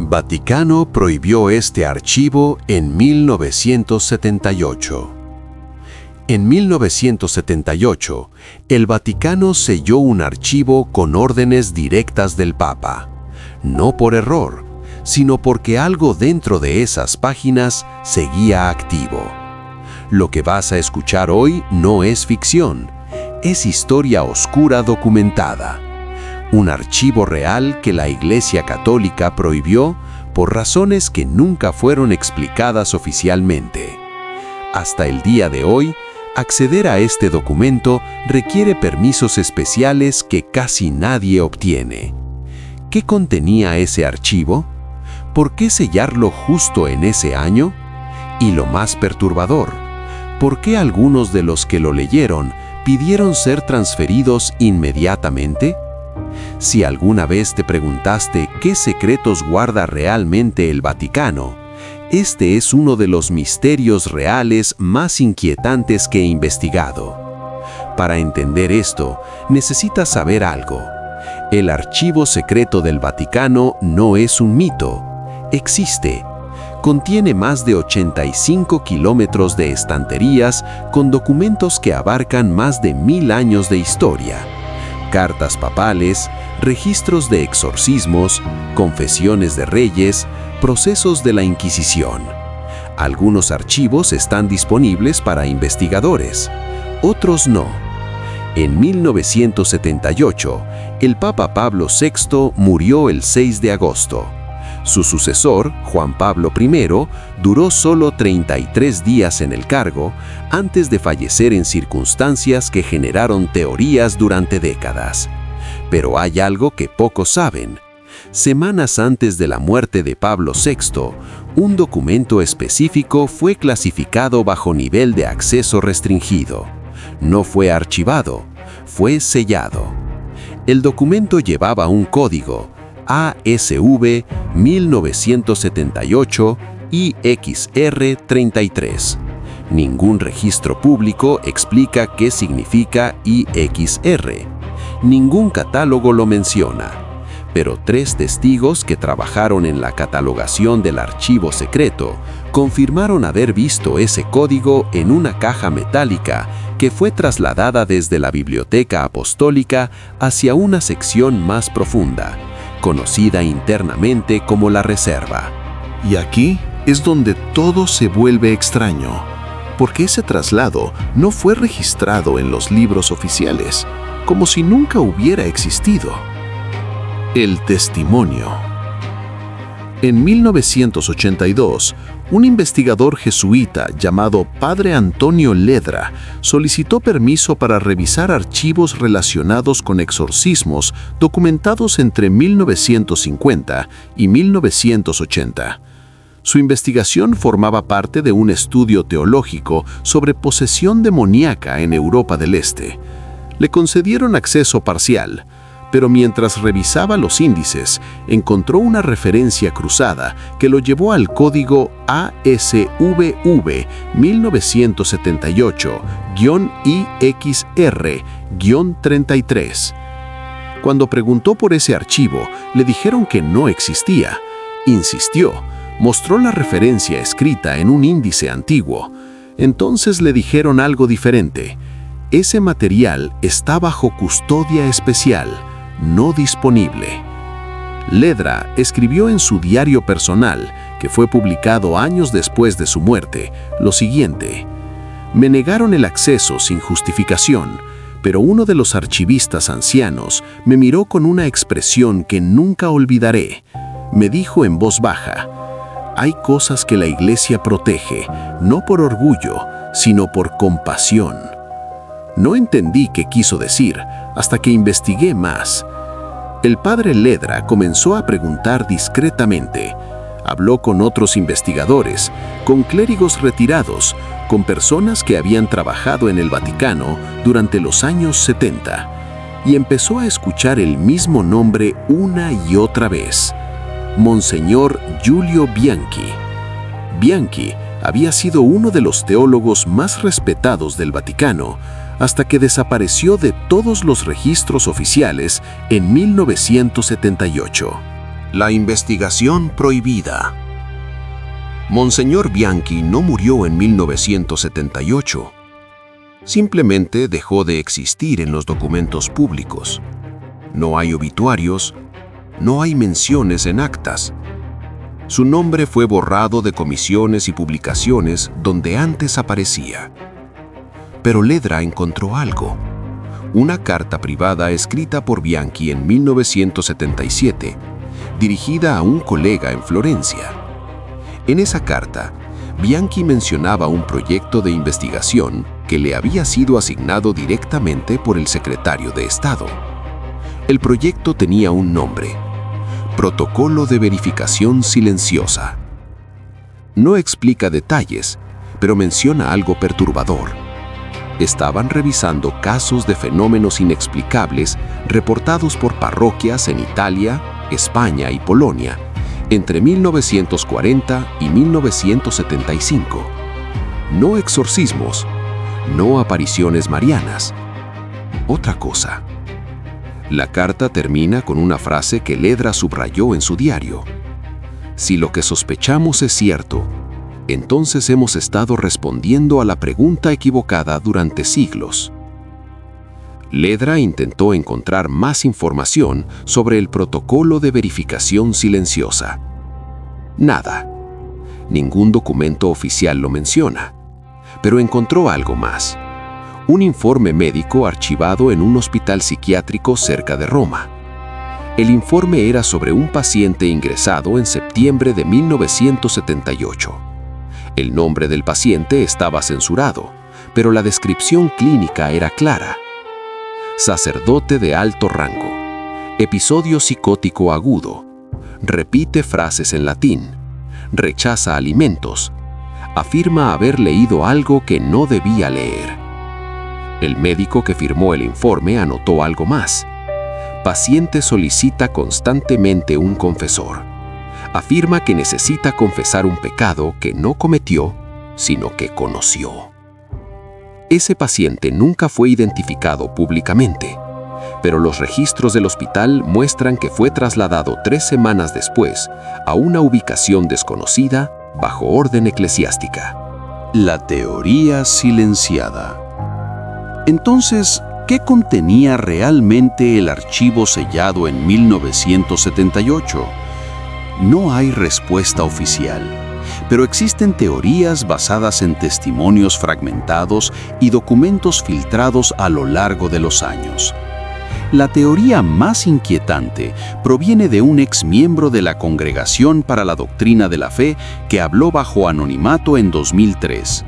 Vaticano prohibió este archivo en 1978. En 1978, el Vaticano selló un archivo con órdenes directas del Papa, no por error, sino porque algo dentro de esas páginas seguía activo. Lo que vas a escuchar hoy no es ficción, es historia oscura documentada. Un archivo real que la Iglesia Católica prohibió por razones que nunca fueron explicadas oficialmente. Hasta el día de hoy, acceder a este documento requiere permisos especiales que casi nadie obtiene. ¿Qué contenía ese archivo? ¿Por qué sellarlo justo en ese año? Y lo más perturbador, ¿por qué algunos de los que lo leyeron pidieron ser transferidos inmediatamente? Si alguna vez te preguntaste qué secretos guarda realmente el Vaticano, este es uno de los misterios reales más inquietantes que he investigado. Para entender esto, necesitas saber algo. El archivo secreto del Vaticano no es un mito, existe. Contiene más de 85 kilómetros de estanterías con documentos que abarcan más de 1000 años de historia. Cartas papales, registros de exorcismos, confesiones de reyes, procesos de la Inquisición. Algunos archivos están disponibles para investigadores, otros no. En 1978, el Papa Pablo VI murió el 6 de agosto. Su sucesor, Juan Pablo I, duró solo 33 días en el cargo antes de fallecer en circunstancias que generaron teorías durante décadas. Pero hay algo que pocos saben. Semanas antes de la muerte de Pablo VI, un documento específico fue clasificado bajo nivel de acceso restringido. No fue archivado, fue sellado. El documento llevaba un código ASV 1978 IXR33. Ningún registro público explica qué significa IXR. Ningún catálogo lo menciona. Pero 3 testigos que trabajaron en la catalogación del archivo secreto confirmaron haber visto ese código en una caja metálica que fue trasladada desde la Biblioteca Apostólica hacia una sección más profunda, conocida internamente como la Reserva. Y aquí es donde todo se vuelve extraño, porque ese traslado no fue registrado en los libros oficiales, como si nunca hubiera existido. El testimonio. En 1982, un investigador jesuita llamado Padre Antonio Ledra solicitó permiso para revisar archivos relacionados con exorcismos documentados entre 1950 y 1980. Su investigación formaba parte de un estudio teológico sobre posesión demoníaca en Europa del Este. Le concedieron acceso parcial, pero mientras revisaba los índices, encontró una referencia cruzada que lo llevó al código ASVV 1978-IXR-33. Cuando preguntó por ese archivo, le dijeron que no existía. Insistió, mostró la referencia escrita en un índice antiguo. Entonces le dijeron algo diferente. Ese material está bajo custodia especial, no disponible. Ledra escribió en su diario personal, que fue publicado años después de su muerte, lo siguiente: me negaron el acceso sin justificación, pero uno de los archivistas ancianos me miró con una expresión que nunca olvidaré. Me dijo en voz baja: hay cosas que la Iglesia protege, no por orgullo, sino por compasión. No entendí qué quiso decir hasta que investigué más. El padre Ledra comenzó a preguntar discretamente. Habló con otros investigadores, con clérigos retirados, con personas que habían trabajado en el Vaticano durante los años 70, y empezó a escuchar el mismo nombre una y otra vez: Monseñor Giulio Bianchi. Bianchi había sido uno de los teólogos más respetados del Vaticano, hasta que desapareció de todos los registros oficiales en 1978. La investigación prohibida. Monseñor Bianchi no murió en 1978. Simplemente dejó de existir en los documentos públicos. No hay obituarios, no hay menciones en actas. Su nombre fue borrado de comisiones y publicaciones donde antes aparecía. Pero Ledra encontró algo. Una carta privada escrita por Bianchi en 1977, dirigida a un colega en Florencia. En esa carta, Bianchi mencionaba un proyecto de investigación que le había sido asignado directamente por el secretario de Estado. El proyecto tenía un nombre: Protocolo de Verificación Silenciosa. No explica detalles, pero menciona algo perturbador. Estaban revisando casos de fenómenos inexplicables reportados por parroquias en Italia, España y Polonia entre 1940 y 1975. No exorcismos, no apariciones marianas. Otra cosa. La carta termina con una frase que Ledra subrayó en su diario. Si lo que sospechamos es cierto, entonces hemos estado respondiendo a la pregunta equivocada durante siglos. Ledra intentó encontrar más información sobre el protocolo de verificación silenciosa. Nada. Ningún documento oficial lo menciona. Pero encontró algo más. Un informe médico archivado en un hospital psiquiátrico cerca de Roma. El informe era sobre un paciente ingresado en septiembre de 1978. El nombre del paciente estaba censurado, pero la descripción clínica era clara. Sacerdote de alto rango. Episodio psicótico agudo. Repite frases en latín. Rechaza alimentos. Afirma haber leído algo que no debía leer. El médico que firmó el informe anotó algo más. Paciente solicita constantemente un confesor. Afirma que necesita confesar un pecado que no cometió, sino que conoció. Ese paciente nunca fue identificado públicamente, pero los registros del hospital muestran que fue trasladado 3 semanas después a una ubicación desconocida bajo orden eclesiástica. La teoría silenciada. Entonces, ¿qué contenía realmente el archivo sellado en 1978? No hay respuesta oficial, pero existen teorías basadas en testimonios fragmentados y documentos filtrados a lo largo de los años. La teoría más inquietante proviene de un exmiembro de la Congregación para la Doctrina de la Fe que habló bajo anonimato en 2003.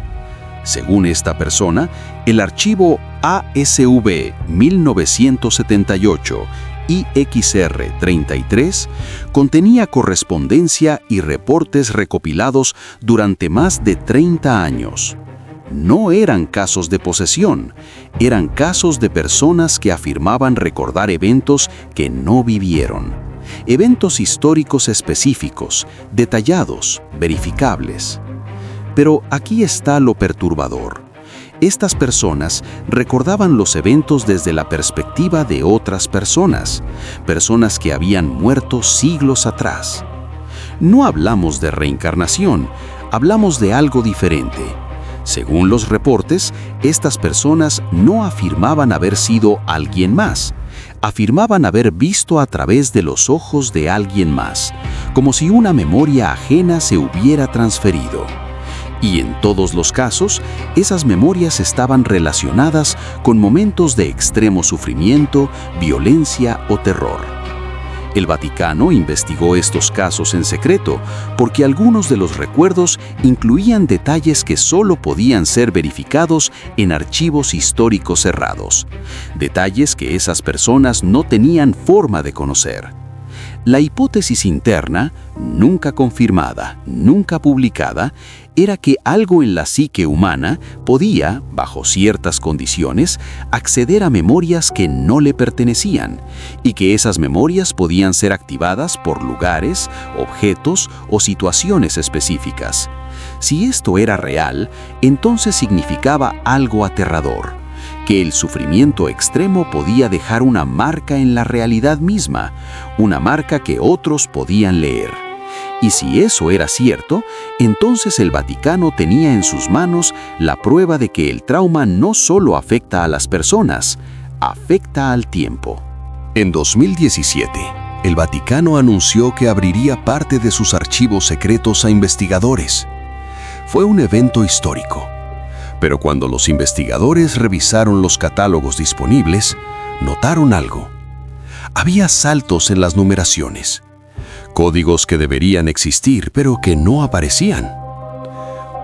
Según esta persona, el archivo ASV 1978 IXR33 contenía correspondencia y reportes recopilados durante más de 30 años. No eran casos de posesión, eran casos de personas que afirmaban recordar eventos que no vivieron. Eventos históricos específicos, detallados, verificables. Pero aquí está lo perturbador. Estas personas recordaban los eventos desde la perspectiva de otras personas, personas que habían muerto siglos atrás. No hablamos de reencarnación, hablamos de algo diferente. Según los reportes, estas personas no afirmaban haber sido alguien más, afirmaban haber visto a través de los ojos de alguien más, como si una memoria ajena se hubiera transferido. Y en todos los casos, esas memorias estaban relacionadas con momentos de extremo sufrimiento, violencia o terror. El Vaticano investigó estos casos en secreto porque algunos de los recuerdos incluían detalles que solo podían ser verificados en archivos históricos cerrados, detalles que esas personas no tenían forma de conocer. La hipótesis interna, nunca confirmada, nunca publicada, era que algo en la psique humana podía, bajo ciertas condiciones, acceder a memorias que no le pertenecían, y que esas memorias podían ser activadas por lugares, objetos o situaciones específicas. Si esto era real, entonces significaba algo aterrador, que el sufrimiento extremo podía dejar una marca en la realidad misma, una marca que otros podían leer. Y si eso era cierto, entonces el Vaticano tenía en sus manos la prueba de que el trauma no solo afecta a las personas, afecta al tiempo. En 2017, el Vaticano anunció que abriría parte de sus archivos secretos a investigadores. Fue un evento histórico. Pero cuando los investigadores revisaron los catálogos disponibles, notaron algo. Había saltos en las numeraciones. Códigos que deberían existir, pero que no aparecían.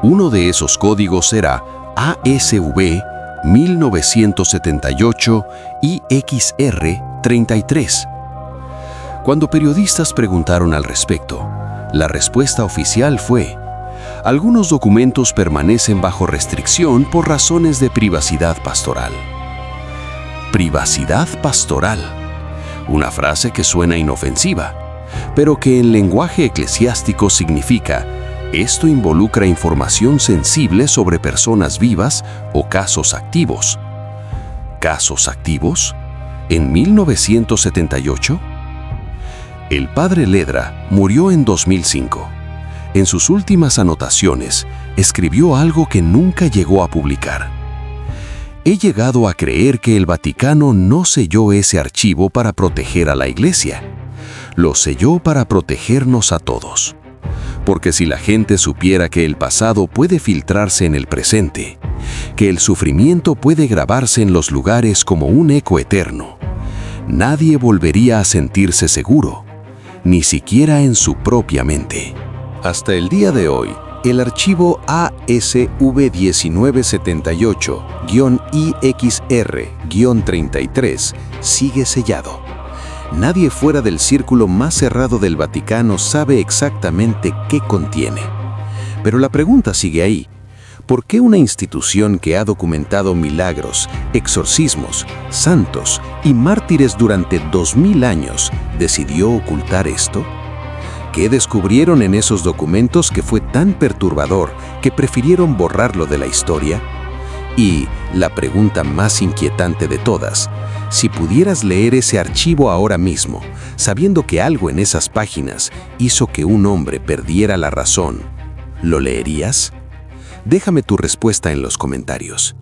Uno de esos códigos era ASV 1978 IXR 33. Cuando periodistas preguntaron al respecto, la respuesta oficial fue: algunos documentos permanecen bajo restricción por razones de privacidad pastoral. Privacidad pastoral. Una frase que suena inofensiva, pero que en lenguaje eclesiástico significa: esto involucra información sensible sobre personas vivas o casos activos. ¿Casos activos? ¿En 1978? El padre Ledra murió en 2005. En sus últimas anotaciones, escribió algo que nunca llegó a publicar. He llegado a creer que el Vaticano no selló ese archivo para proteger a la Iglesia. Lo selló para protegernos a todos. Porque si la gente supiera que el pasado puede filtrarse en el presente, que el sufrimiento puede grabarse en los lugares como un eco eterno, nadie volvería a sentirse seguro, ni siquiera en su propia mente. Hasta el día de hoy, el archivo ASV1978-IXR-33 sigue sellado. Nadie fuera del círculo más cerrado del Vaticano sabe exactamente qué contiene. Pero la pregunta sigue ahí. ¿Por qué una institución que ha documentado milagros, exorcismos, santos y mártires durante 2000 años decidió ocultar esto? ¿Qué descubrieron en esos documentos que fue tan perturbador que prefirieron borrarlo de la historia? Y la pregunta más inquietante de todas: si pudieras leer ese archivo ahora mismo, sabiendo que algo en esas páginas hizo que un hombre perdiera la razón, ¿lo leerías? Déjame tu respuesta en los comentarios.